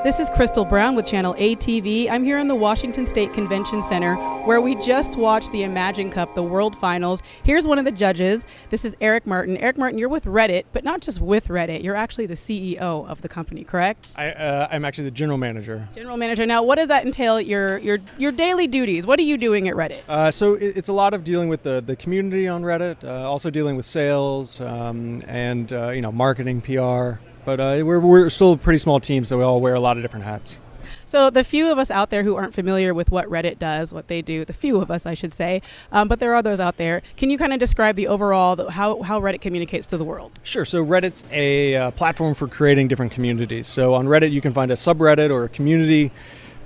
This is Crystal Brown with Channel ATV. I'm here in the Washington State Convention Center where we just watched the Imagine Cup, the World Finals. Here's one of the judges. This is Erik Martin. Erik Martin, you're with Reddit, but not just with Reddit. You're actually the CEO of the company, correct? I'm actually the general manager. General manager. Now, what does that entail, your daily duties? What are you doing at Reddit? So it's a lot of dealing with the community on Reddit, also dealing with sales and marketing, PR. But we're still a pretty small team, so we all wear a lot of different hats. So the few of us out there who aren't familiar with what Reddit does, what they do, the few of us, I should say, but there are others out there. Can you kind of describe the overall, how Reddit communicates to the world? Sure. So Reddit's a platform for creating different communities. So on Reddit, you can find a subreddit or a community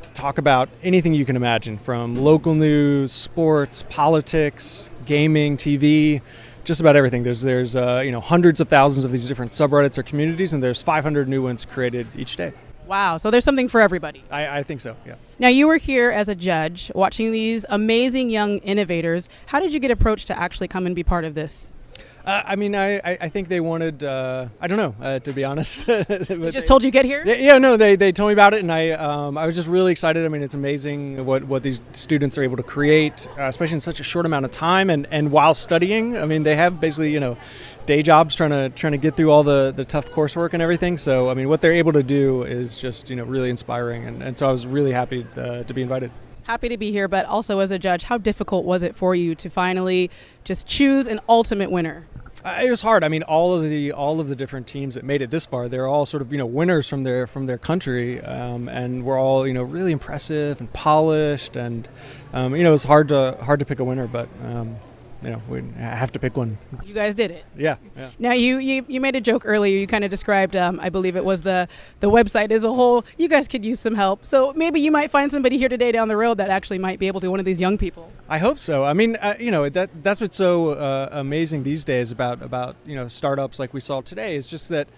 to talk about anything you can imagine, from local news, sports, politics, gaming, TV. Just about everything. There's hundreds of thousands of these different subreddits or communities, and there's 500 new ones created each day. Wow, so there's something for everybody. I think so, yeah. Now, you were here as a judge watching these amazing young innovators. How did you get approached to actually come and be part of this? I think they wanted, I don't know, to be honest. They just told you get here? They told me about it, and I was just really excited. I mean, it's amazing what these students are able to create, especially in such a short amount of time, and while studying. I mean, they have basically, day jobs trying to get through all the tough coursework and everything. So, I mean, what they're able to do is just, really inspiring, and so I was really happy to be invited. Happy to be here, but also as a judge, how difficult was it for you to finally just choose an ultimate winner? It was hard. I mean, all of the different teams that made it this far, they're all sort of winners from their country, and we're all really impressive and polished, and it was hard to pick a winner, but we have to pick one. You guys did it. Yeah. Now you made a joke earlier. You kind of described, I believe it was the website as a whole. You guys could use some help. So maybe you might find somebody here today down the road that actually might be able to, one of these young people. I hope so. I mean, that's what's so amazing these days about startups like we saw today, is just that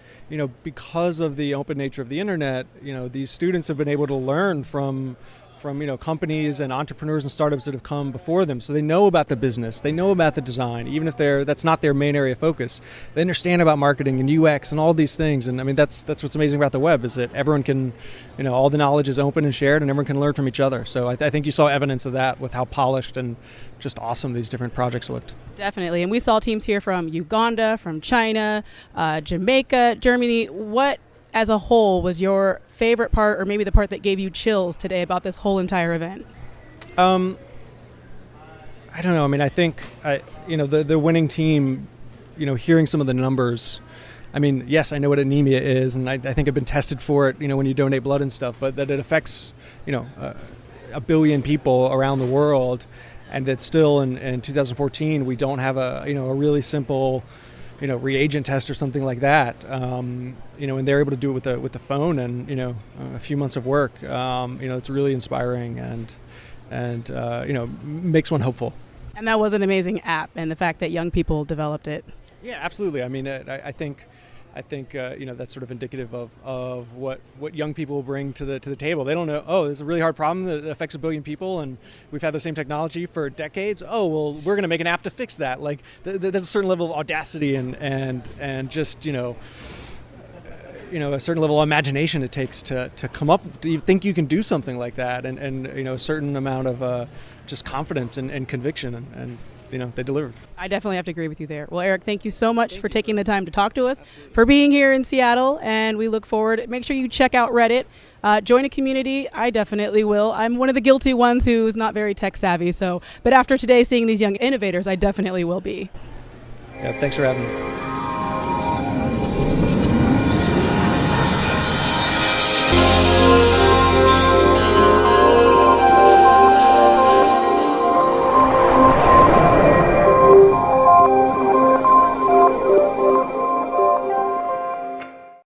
because of the open nature of the internet, these students have been able to learn from companies and entrepreneurs and startups that have come before them. So they know about the business, they know about the design, even if that's not their main area of focus. They understand about marketing and UX and all these things. And I mean, that's what's amazing about the web, is that everyone can, all the knowledge is open and shared, and everyone can learn from each other. So I think you saw evidence of that with how polished and just awesome these different projects looked. Definitely. And we saw teams here from Uganda, from China, Jamaica, Germany. What as a whole was your favorite part, or maybe the part that gave you chills today about this whole entire event? I don't know. I mean, I think the winning team, hearing some of the numbers. I mean, yes, I know what anemia is, and I think I've been tested for it, when you donate blood and stuff, but that it affects, a billion people around the world, and that still in 2014 we don't have a really simple reagent test or something like that, and they're able to do it with the phone, and a few months of work. It's really inspiring and makes one hopeful. And that was an amazing app, and the fact that young people developed it. Yeah, absolutely. I mean, I think that's sort of indicative of what young people bring to the table. They don't know, there's a really hard problem that affects a billion people, and we've had the same technology for decades. Oh, well, we're going to make an app to fix that. Like, there's a certain level of audacity and just a certain level of imagination it takes to come up. Do you think you can do something like that? And a certain amount of just confidence and conviction, and they delivered. I definitely have to agree with you there. Well, Erik, thank you so much for taking the time to talk to us, for being here in Seattle, and we look forward. Make sure you check out Reddit. Join a community. I definitely will. I'm one of the guilty ones who's not very tech savvy, but after today seeing these young innovators, I definitely will be. Yeah, thanks for having me.